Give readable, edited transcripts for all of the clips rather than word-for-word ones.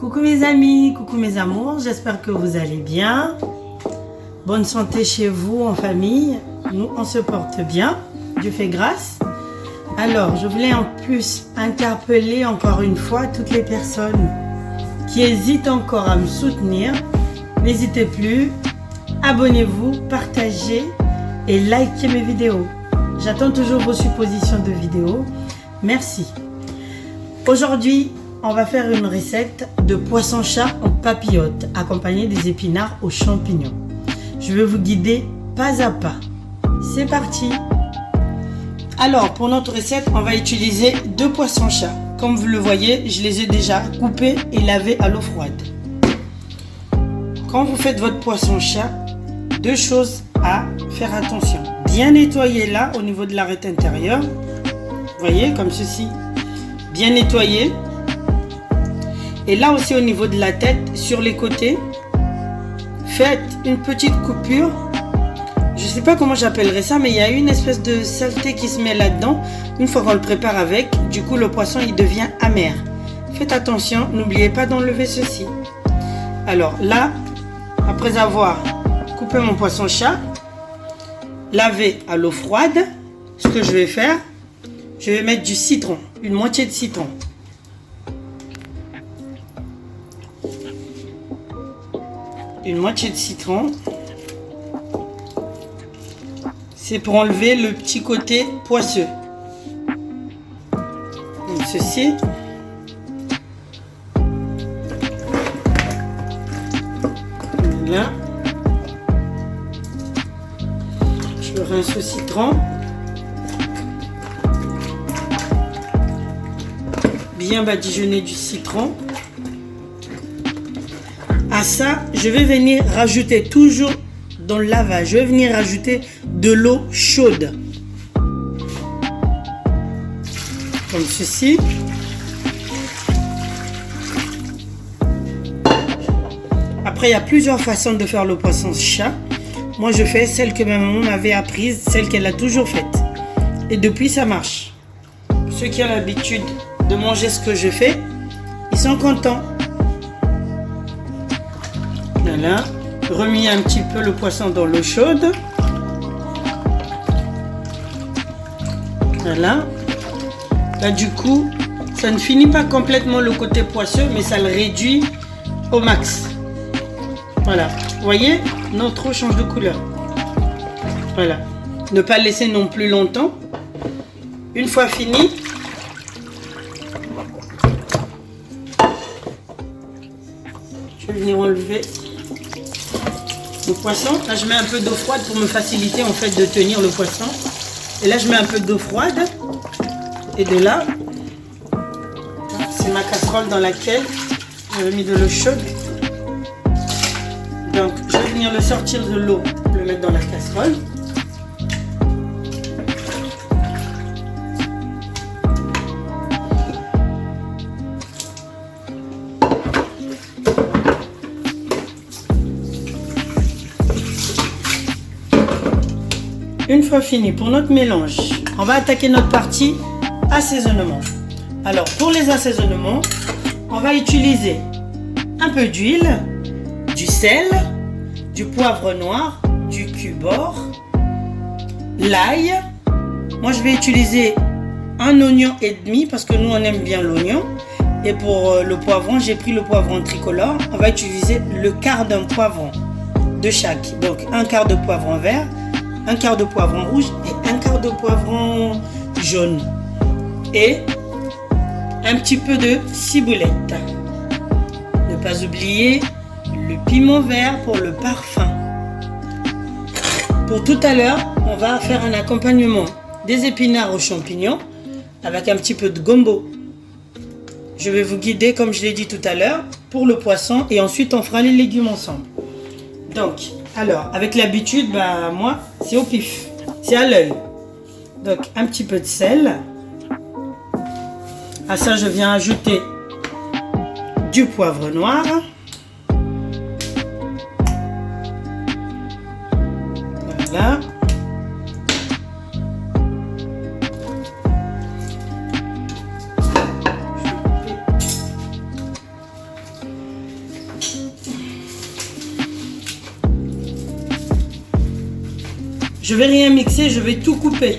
Coucou mes amis, coucou mes amours, j'espère que vous allez bien. Bonne santé chez vous, en famille. Nous, on se porte bien. Dieu fait grâce. Alors, je voulais en plus interpeller encore une fois toutes les personnes qui hésitent encore à me soutenir. N'hésitez plus, abonnez-vous, partagez et likez mes vidéos. J'attends toujours vos suppositions de vidéos. Merci. Aujourd'hui, on va faire une recette de poisson-chat en papillote accompagnée des épinards aux champignons. Je vais vous guider pas à pas. C'est parti. Alors, pour notre recette, on va utiliser 2 poissons-chats. Comme vous le voyez, je les ai déjà coupés et lavés à l'eau froide. Quand vous faites votre poisson-chat, 2 choses à faire attention. Bien nettoyer là, au niveau de l'arête intérieure. Vous voyez, comme ceci. Bien nettoyer. Et là aussi au niveau de la tête, sur les côtés, faites une petite coupure. Je ne sais pas comment j'appellerais ça, mais il y a une espèce de saleté qui se met là-dedans. Une fois qu'on le prépare avec, du coup le poisson il devient amer. Faites attention, n'oubliez pas d'enlever ceci. Alors là, après avoir coupé mon poisson-chat, lavé à l'eau froide, ce que je vais faire, je vais mettre du citron, une moitié de citron. Une moitié de citron. C'est pour enlever le petit côté poisseux. Comme ceci. Voilà. Je rince au citron. Bien badigeonner du citron. À ça, je vais venir rajouter toujours dans le lavage, je vais venir rajouter de l'eau chaude. Comme ceci. Après, il y a plusieurs façons de faire le poisson-chat. Moi, je fais celle que ma maman m'avait apprise, celle qu'elle a toujours faite. Et depuis, ça marche. Ceux qui ont l'habitude de manger ce que je fais, ils sont contents. Voilà, remis un petit peu le poisson dans l'eau chaude. Voilà. Là du coup, ça ne finit pas complètement le côté poisseux, mais ça le réduit au max. Voilà, vous voyez, notre eau change de couleur. Voilà, ne pas laisser non plus longtemps. Une fois fini, je vais venir enlever le poisson. Là je mets un peu d'eau froide pour me faciliter en fait de tenir le poisson. Et là je mets un peu d'eau froide. Et de là, c'est ma casserole dans laquelle j'avais mis de l'eau chaude. Donc je vais venir le sortir de l'eau, le mettre dans la casserole. Une fois fini pour notre mélange, on va attaquer notre partie assaisonnement. Alors pour les assaisonnements, on va utiliser un peu d'huile, du sel, du poivre noir, du cubord, l'ail. Moi je vais utiliser un oignon et demi parce que nous on aime bien l'oignon. Et pour le poivron, j'ai pris le poivron tricolore. On va utiliser le quart d'un poivron de chaque. Donc un quart de poivron vert, un quart de poivron rouge et un quart de poivron jaune. Et un petit peu de ciboulette. Ne pas oublier le piment vert pour le parfum. Pour tout à l'heure, on va faire un accompagnement des épinards aux champignons avec un petit peu de gombo. Je vais vous guider, comme je l'ai dit tout à l'heure, pour le poisson et ensuite on fera les légumes ensemble. Donc, alors, avec l'habitude, moi, c'est au pif, c'est à l'œil. Donc, un petit peu de sel. À ça, je viens ajouter du poivre noir. Voilà. Je vais rien mixer, je vais tout couper.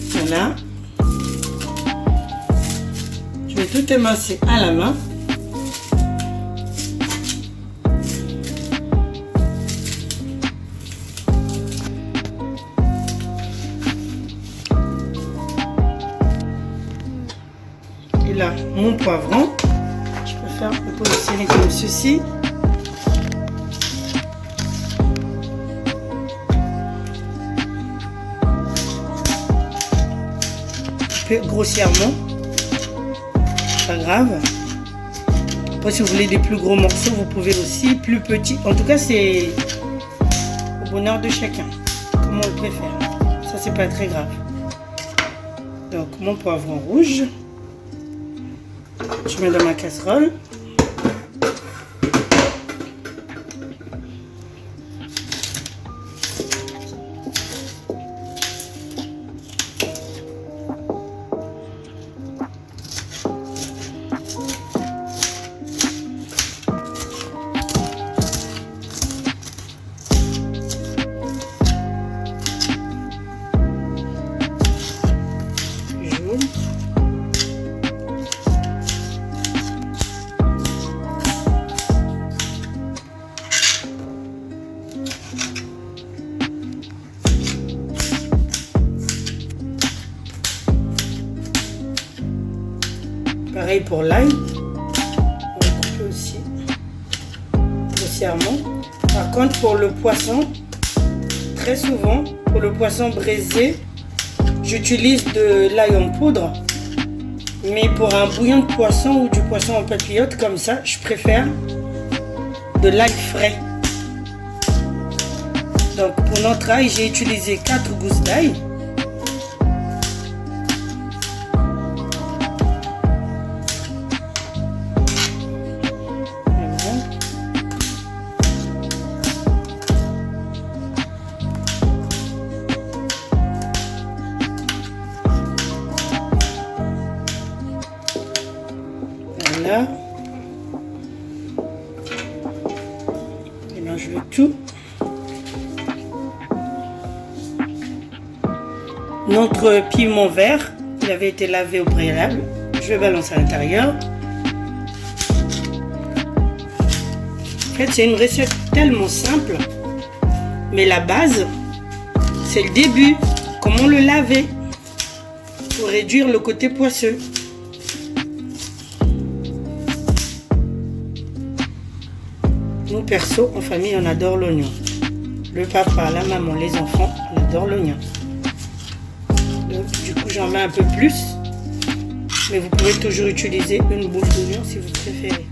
Voilà. Je vais tout émasser à la main. Et là, mon poivron. Je préfère le positionner comme ceci. Grossièrement, pas grave. Après, si vous voulez des plus gros morceaux, vous pouvez aussi, plus petits. En tout cas, c'est au bonheur de chacun, comme on le préfère. Ça, c'est pas très grave. Donc, mon poivron rouge, je mets dans ma casserole. Pareil pour l'ail, on va couper aussi grossièrement. Par contre, pour le poisson, très souvent, pour le poisson braisé, j'utilise de l'ail en poudre. Mais pour un bouillon de poisson ou du poisson en papillote comme ça, je préfère de l'ail frais. Donc pour notre ail, j'ai utilisé 4 gousses d'ail. Voilà. Mélange le tout. Notre piment vert, il avait été lavé au préalable. Je vais balancer à l'intérieur. En fait, c'est une recette tellement simple. Mais la base, c'est le début. Comment le laver pour réduire le côté poisseux. Nous, perso, en famille, on adore l'oignon. Le papa, la maman, les enfants, on adore l'oignon. Donc, du coup, j'en mets un peu plus. Mais vous pouvez toujours utiliser une boule d'oignon si vous préférez.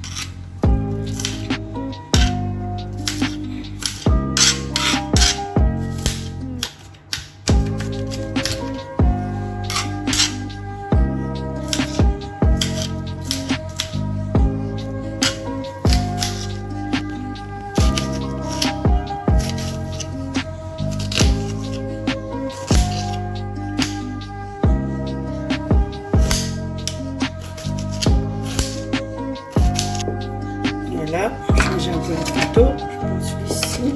Là, j'ai un peu le couteau, je prends celui-ci.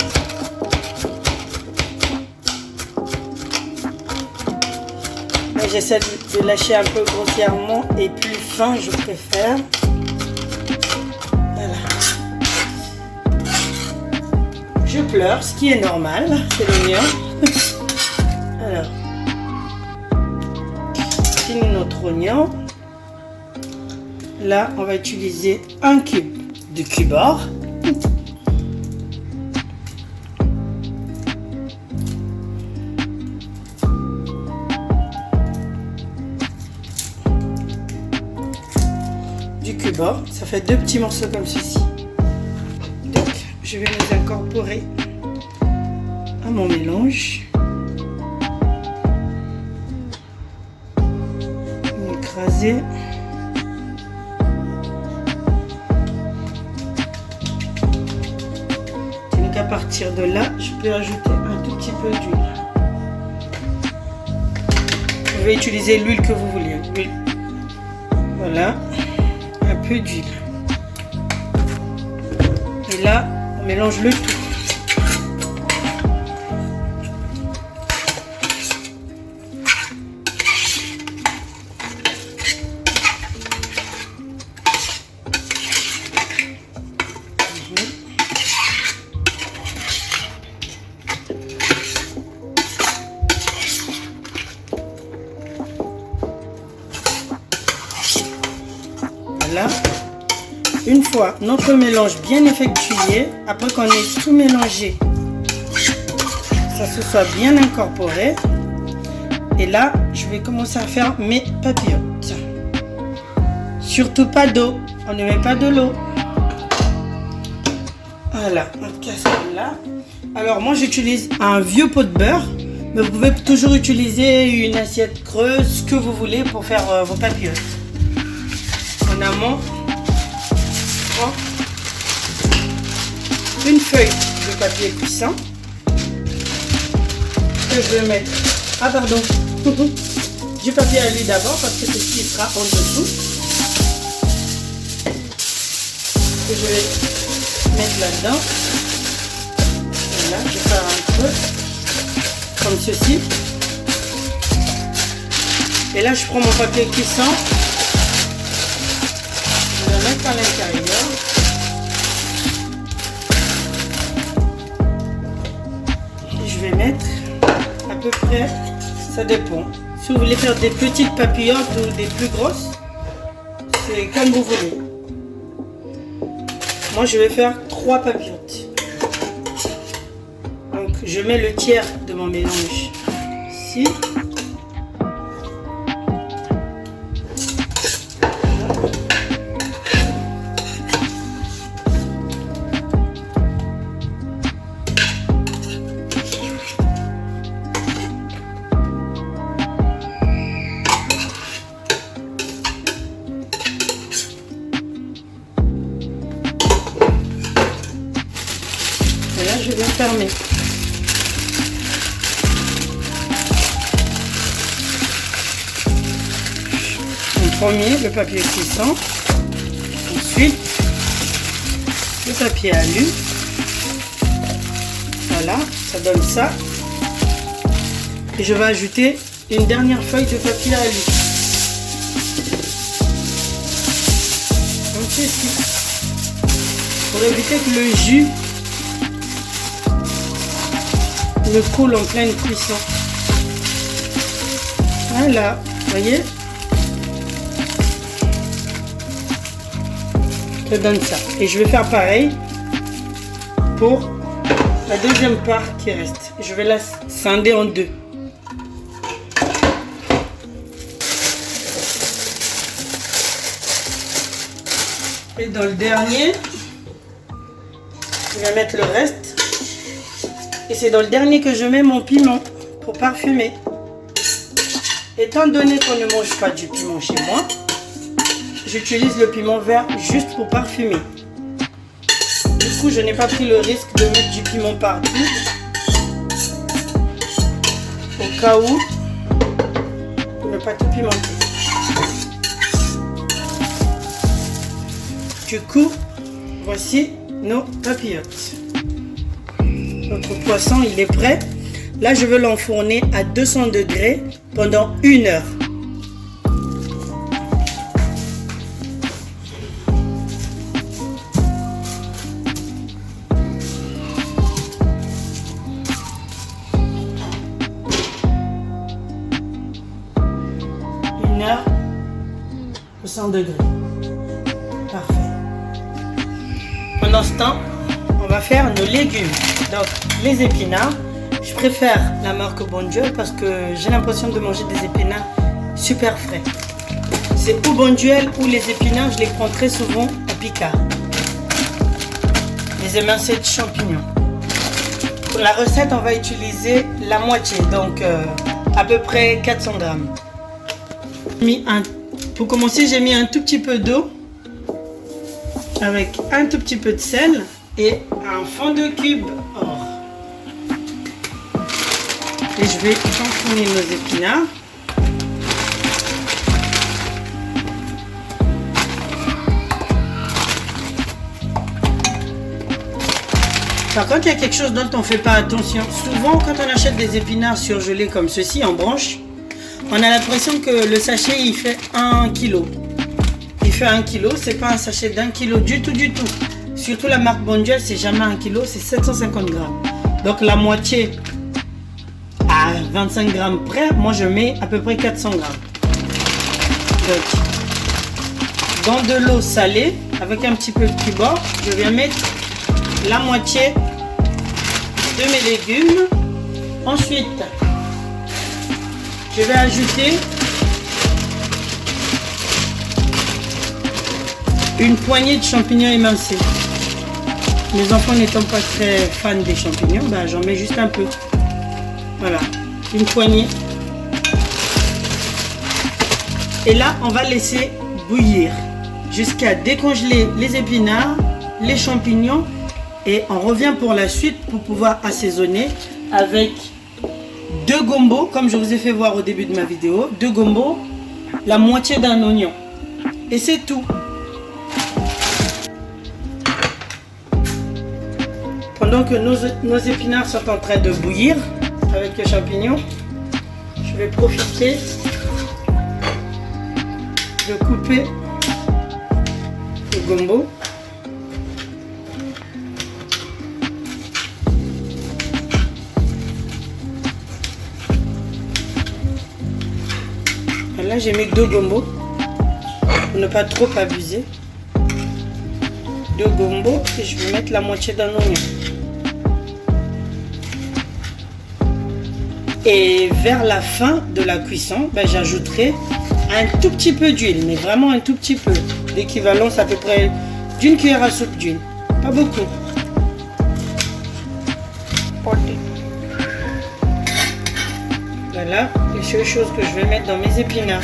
Là, j'essaie de lâcher un peu grossièrement et plus fin, je préfère. Voilà. Je pleure, ce qui est normal, c'est l'oignon. Alors, fini notre oignon. Là, on va utiliser un cube de cubord. Du cubord, ça fait 2 petits morceaux comme ceci. Donc, je vais les incorporer à mon mélange. Écraser. À partir de là, je peux ajouter un tout petit peu d'huile. Vous pouvez utiliser l'huile que vous voulez. Voilà, un peu d'huile. Et là, on mélange le tout. Une fois notre mélange bien effectué, après qu'on ait tout mélangé, ça se soit bien incorporé, et là je vais commencer à faire mes papillotes. Surtout pas d'eau, on ne met pas de l'eau. Voilà, notre casserole là. Alors moi j'utilise un vieux pot de beurre, mais vous pouvez toujours utiliser une assiette creuse, ce que vous voulez pour faire vos papillotes. En amont, une feuille de papier cuisson que je vais mettre, du papier à l'huile d'abord parce que c'est ce qui sera en dessous, que je vais mettre là-dedans. Voilà, je vais faire un peu comme ceci, et là je prends mon papier cuisson, je vais le mettre à l'intérieur. Je vais mettre à peu près, ça dépend. Si vous voulez faire des petites papillotes ou des plus grosses, c'est comme vous voulez. Moi je vais faire 3 papillotes. Donc je mets le tiers de mon mélange ici. Et là, je vais fermer. En premier, le papier cuisson. Ensuite, le papier alu. Voilà, ça donne ça. Et je vais ajouter une dernière feuille de papier alu. Comme ceci. Pour éviter que le jus me coule en pleine cuisson. Voilà, vous voyez, ça donne ça. Et je vais faire pareil pour la deuxième part qui reste. Je vais la scinder en deux. Et dans le dernier, je vais mettre le reste. Et c'est dans le dernier que je mets mon piment pour parfumer. Étant donné qu'on ne mange pas du piment chez moi, j'utilise le piment vert juste pour parfumer. Du coup, je n'ai pas pris le risque de mettre du piment partout, au cas où, pour ne pas tout pimenter. Du coup, voici nos papillotes. Notre poisson, il est prêt. Là, je vais l'enfourner à 200 degrés pendant 1 heure. Une heure, 200 degrés. Parfait. Pendant ce temps, on va faire nos légumes. Donc, les épinards, je préfère la marque Bonduelle parce que j'ai l'impression de manger des épinards super frais. C'est ou Bonduelle ou les épinards, je les prends très souvent à Picard. Les émincés de champignons. Pour la recette, on va utiliser la moitié, donc à peu près 400 grammes. Pour commencer, j'ai mis un tout petit peu d'eau avec un tout petit peu de sel et un fond de cube or. Et je vais enfourner nos épinards. Par contre, il y a quelque chose dont on ne fait pas attention. Souvent, quand on achète des épinards surgelés comme ceci, en branche, on a l'impression que le sachet, il fait 1 kg. Il fait 1 kg, c'est pas un sachet d'1 kg du tout, du tout. Surtout la marque Bonduelle, c'est jamais 1 kg, c'est 750 grammes. Donc la moitié à 25 grammes près, moi je mets à peu près 400 grammes. Donc, dans de l'eau salée avec un petit peu de tribord. Je vais mettre la moitié de mes légumes. Ensuite, je vais ajouter une poignée de champignons émincés. Mes enfants n'étant pas très fans des champignons, ben j'en mets juste un peu. Voilà, une poignée. Et là, on va laisser bouillir jusqu'à décongeler les épinards, les champignons. Et on revient pour la suite pour pouvoir assaisonner avec 2 gombos, comme je vous ai fait voir au début de ma vidéo. 2 gombos, la moitié d'un oignon. Et c'est tout. Pendant que nos épinards sont en train de bouillir avec les champignons, je vais profiter de couper le gombo. Là, j'ai mis 2 gombos pour ne pas trop abuser. 2 gombos et je vais mettre la moitié d'un oignon. Et vers la fin de la cuisson, ben, j'ajouterai un tout petit peu d'huile, mais vraiment un tout petit peu. L'équivalence à peu près d'une cuillère à soupe d'huile. Pas beaucoup. Voilà les seules choses que je vais mettre dans mes épinards.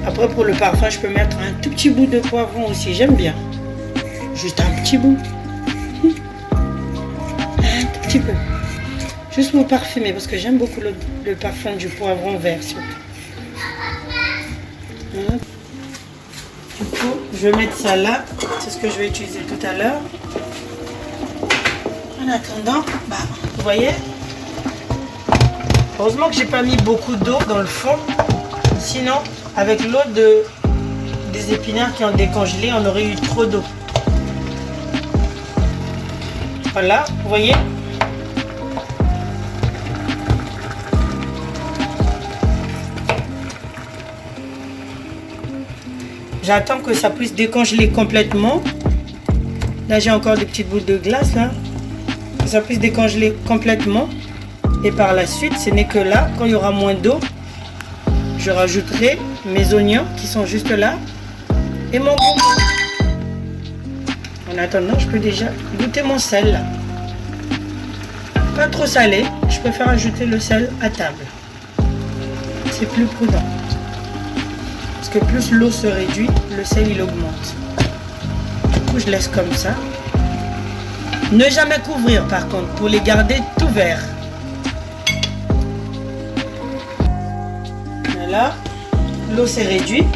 Après, pour le parfum, je peux mettre un tout petit bout de poivron aussi. J'aime bien. Juste un petit bout. Un tout petit peu. Juste pour parfumer, parce que j'aime beaucoup le parfum du poivron vert surtout. Voilà. Du coup, je vais mettre ça là. C'est ce que je vais utiliser tout à l'heure. En attendant, bah, vous voyez, heureusement que j'ai pas mis beaucoup d'eau dans le fond. Sinon, avec l'eau des épinards qui ont décongelé, on aurait eu trop d'eau. Voilà, vous voyez. J'attends que ça puisse décongeler complètement. Là, j'ai encore des petites boules de glace là. Que ça puisse décongeler complètement. Et par la suite, ce n'est que là, quand il y aura moins d'eau, je rajouterai mes oignons qui sont juste là et mon gombo. En attendant, je peux déjà goûter mon sel là. Pas trop salé, je préfère ajouter le sel à table. C'est plus prudent. Parce que plus l'eau se réduit, le sel il augmente. Du coup, je laisse comme ça. Ne jamais couvrir par contre, pour les garder tout verts. Voilà, l'eau s'est réduite.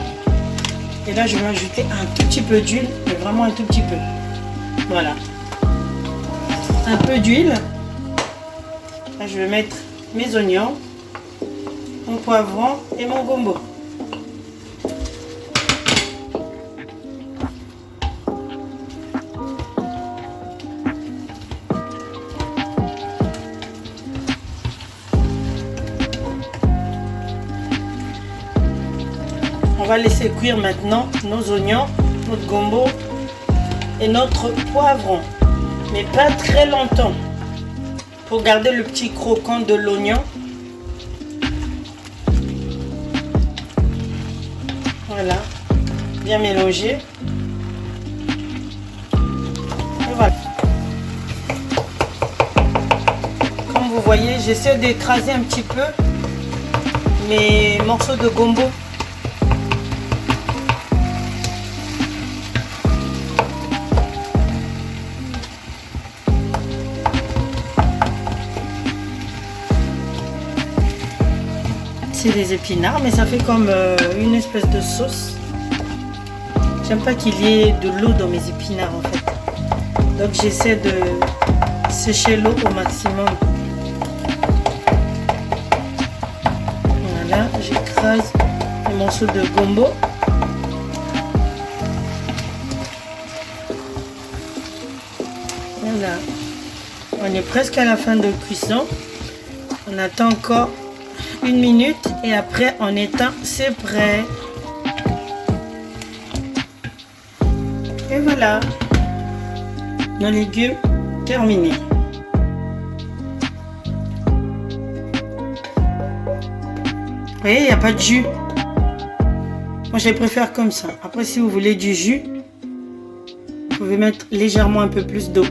Et là, je vais ajouter un tout petit peu d'huile, mais vraiment un tout petit peu. Voilà. Un peu d'huile. Là, je vais mettre mes oignons, mon poivron et mon gombo. On va laisser cuire maintenant nos oignons, notre gombo et notre poivron, mais pas très longtemps pour garder le petit croquant de l'oignon. Voilà, bien mélangé. Et voilà. Comme vous voyez, j'essaie d'écraser un petit peu mes morceaux de gombo. C'est des épinards, mais ça fait comme une espèce de sauce. J'aime pas qu'il y ait de l'eau dans mes épinards en fait. Donc j'essaie de sécher l'eau au maximum. Voilà, j'écrase les morceaux de gombo. Voilà. On est presque à la fin de cuisson. On attend encore 1 minute et après on éteint, c'est prêt. Et voilà, nos légumes terminés. Vous voyez, il n'y a pas de jus. Moi, je les préfère comme ça. Après, si vous voulez du jus, vous pouvez mettre légèrement un peu plus d'eau.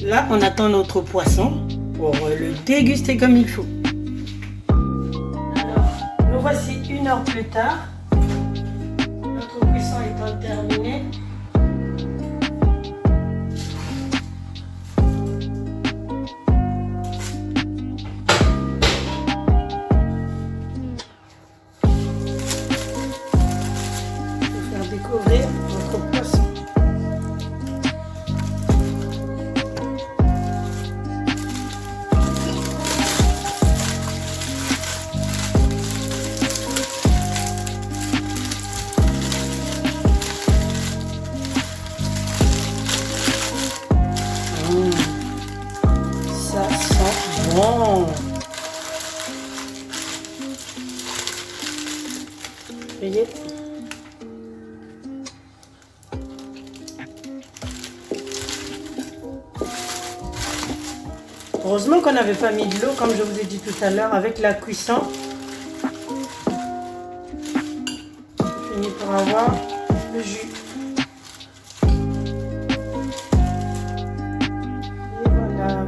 Là, on attend notre poisson pour le déguster comme il faut. Alors, nous voici 1 heure plus tard. Notre cuisson étant terminée. Découvrir votre poisson. Ça sent bon. Voyez. Heureusement qu'on n'avait pas mis de l'eau, comme je vous ai dit tout à l'heure, avec la cuisson. On finit par avoir le jus. Et voilà.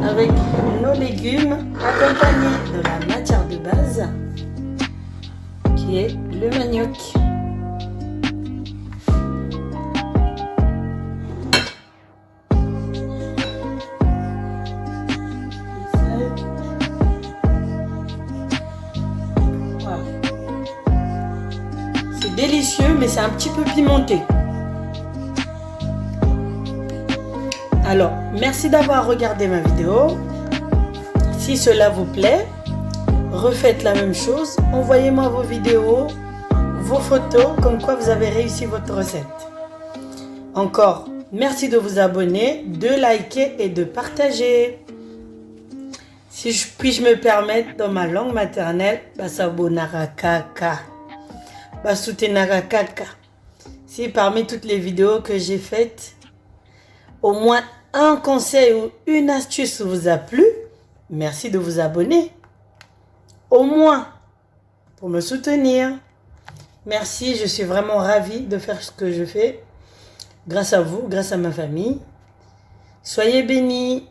Avec nos légumes accompagnés de la matière de base qui est le manioc. Voilà. C'est délicieux, mais c'est un petit peu pimenté. Alors, merci d'avoir regardé ma vidéo. Si cela vous plaît, refaites la même chose. Envoyez-moi vos vidéos, vos photos, comme quoi vous avez réussi votre recette. Encore, merci de vous abonner, de liker et de partager. Si je puis me permettre, dans ma langue maternelle, Basabonarakaka. Basutenarakaka. Si parmi toutes les vidéos que j'ai faites, au moins un conseil ou une astuce vous a plu, merci de vous abonner. Au moins, pour me soutenir. Merci, je suis vraiment ravie de faire ce que je fais. Grâce à vous, grâce à ma famille. Soyez bénis.